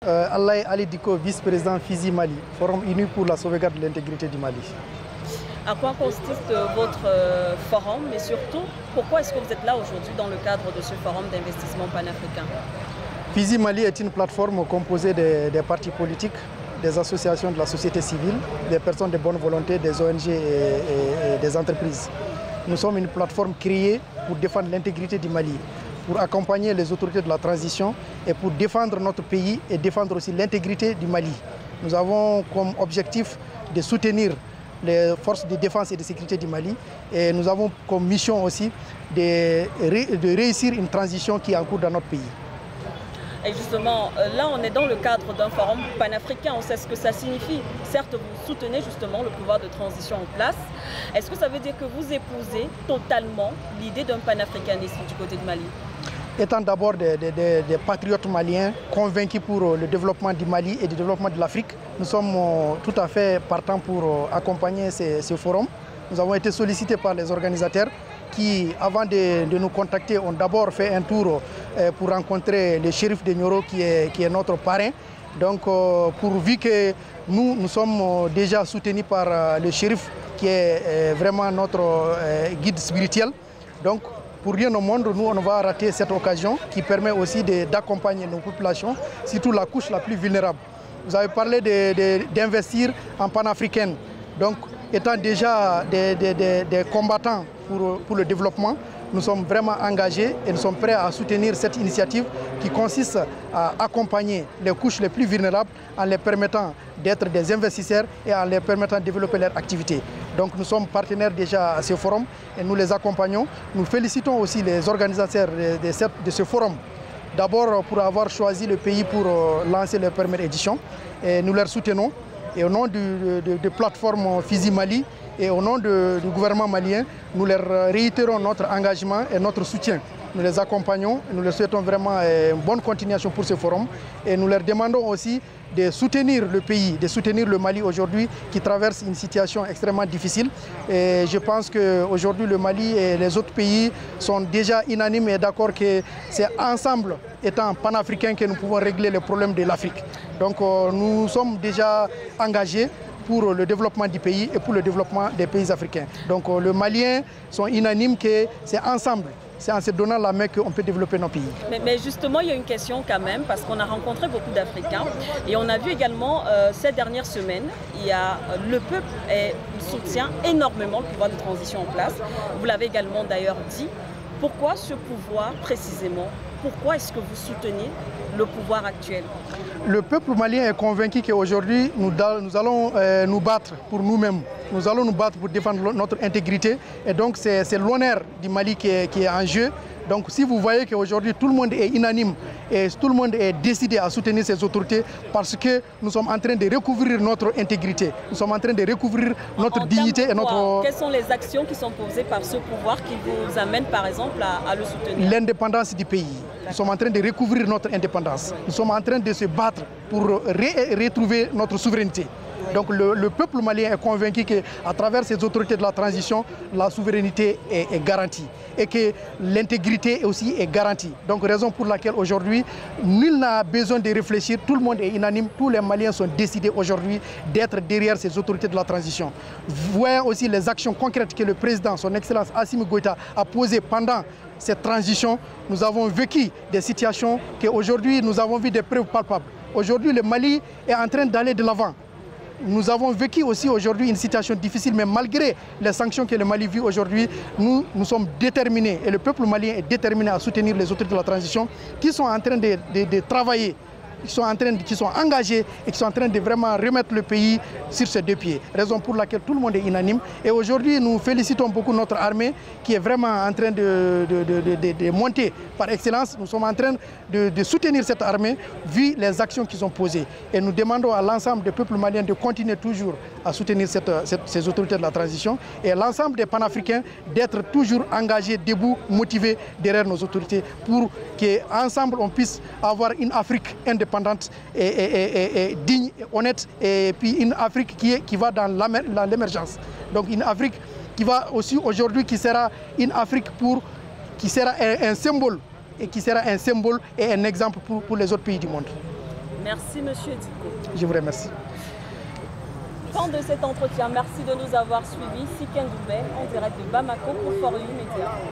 Allaye Ali Diko, vice-président FISI Mali, Forum uni pour la sauvegarde de l'intégrité du Mali. À quoi consiste votre forum et surtout, pourquoi est-ce que vous êtes là aujourd'hui dans le cadre de ce forum d'investissement panafricain? FISI Mali est une plateforme composée des partis politiques, des associations de la société civile, des personnes de bonne volonté, des ONG et des entreprises. Nous sommes une plateforme créée pour défendre l'intégrité du Mali, pour accompagner les autorités de la transition et pour défendre notre pays et défendre aussi l'intégrité du Mali. Nous avons comme objectif de soutenir les forces de défense et de sécurité du Mali et nous avons comme mission aussi de réussir une transition qui est en cours dans notre pays. Et justement, là on est dans le cadre d'un forum panafricain, on sait ce que ça signifie. Certes, vous soutenez justement le pouvoir de transition en place. Est-ce que ça veut dire que vous épousez totalement l'idée d'un panafricanisme du côté du Mali? Étant d'abord des patriotes maliens convaincus pour le développement du Mali et le développement de l'Afrique, nous sommes tout à fait partants pour accompagner ce forum. Nous avons été sollicités par les organisateurs qui, avant de nous contacter, ont d'abord fait un tour pour rencontrer le shérif de Nioro qui est notre parrain. Donc, pourvu que nous sommes déjà soutenus par le shérif qui est vraiment notre guide spirituel. Donc, pour rien au monde, nous, on va rater cette occasion qui permet aussi d'accompagner nos populations, surtout la couche la plus vulnérable. Vous avez parlé d'investir en panafricaine. Donc, étant déjà des combattants pour le développement, nous sommes vraiment engagés et nous sommes prêts à soutenir cette initiative qui consiste à accompagner les couches les plus vulnérables en les permettant d'être des investisseurs et en les permettant de développer leur activité. Donc nous sommes partenaires déjà à ce forum et nous les accompagnons. Nous félicitons aussi les organisateurs de ce forum. D'abord pour avoir choisi le pays pour lancer leur première édition. Et nous les soutenons. Et au nom de plateforme FISI Mali et au nom du gouvernement malien, nous leur réitérons notre engagement et notre soutien. Nous les accompagnons et nous leur souhaitons vraiment une bonne continuation pour ce forum. Et nous leur demandons aussi de soutenir le pays, de soutenir le Mali aujourd'hui qui traverse une situation extrêmement difficile. Et je pense qu'aujourd'hui le Mali et les autres pays sont déjà unanimes et d'accord que c'est ensemble, étant panafricains, que nous pouvons régler les problèmes de l'Afrique. Donc nous sommes déjà engagés pour le développement du pays et pour le développement des pays africains. Donc les Maliens sont unanimes que c'est ensemble. C'est en se donnant la main qu'on peut développer nos pays. Mais justement, il y a une question quand même, parce qu'on a rencontré beaucoup d'Africains et on a vu également ces dernières semaines, le peuple soutient énormément le pouvoir de transition en place. Vous l'avez également d'ailleurs dit. Pourquoi ce pouvoir précisément? Pourquoi est-ce que vous soutenez le pouvoir actuel? Le peuple malien est convaincu qu'aujourd'hui, nous allons nous battre pour nous-mêmes. Nous allons nous battre pour défendre notre intégrité. Et donc, c'est l'honneur du Mali qui est en jeu. Donc, si vous voyez qu'aujourd'hui, tout le monde est unanime et tout le monde est décidé à soutenir ces autorités parce que nous sommes en train de recouvrir notre intégrité. Nous sommes en train de recouvrir notre dignité et notre... Quelles sont les actions qui sont posées par ce pouvoir qui vous amène, par exemple, à le soutenir? L'indépendance du pays. Nous sommes en train de recouvrir notre indépendance. Nous sommes en train de se battre pour retrouver notre souveraineté. Donc le peuple malien est convaincu qu'à travers ces autorités de la transition, la souveraineté est garantie et que l'intégrité aussi est garantie. Donc raison pour laquelle aujourd'hui, nul n'a besoin de réfléchir, tout le monde est unanime, tous les Maliens sont décidés aujourd'hui d'être derrière ces autorités de la transition. Voyez aussi les actions concrètes que le président, son Excellence Assimi Goïta, a posées pendant cette transition. Nous avons vécu des situations qu'aujourd'hui nous avons vu des preuves palpables. Aujourd'hui le Mali est en train d'aller de l'avant. Nous avons vécu aussi aujourd'hui une situation difficile, mais malgré les sanctions que le Mali vit aujourd'hui, nous sommes déterminés et le peuple malien est déterminé à soutenir les autorités de la transition qui sont en train de travailler, qui sont engagés et qui sont en train de vraiment remettre le pays sur ses deux pieds. Raison pour laquelle tout le monde est unanime. Et aujourd'hui, nous félicitons beaucoup notre armée qui est vraiment en train de monter par excellence. Nous sommes en train de soutenir cette armée vu les actions qu'ils ont posées. Et nous demandons à l'ensemble des peuples maliens de continuer toujours à soutenir ces autorités de la transition et l'ensemble des panafricains d'être toujours engagés, debout, motivés derrière nos autorités pour qu'ensemble on puisse avoir une Afrique indépendante et digne, et honnête, et puis une Afrique qui va dans l'émergence. Donc une Afrique qui va aussi aujourd'hui, qui sera une Afrique qui sera un symbole et qui sera un symbole et un exemple pour les autres pays du monde. Merci Monsieur Diko. Je vous remercie. Fin de cet entretien. Merci de nous avoir suivis. Siken Doubet en direct de Bamako pour For You Media.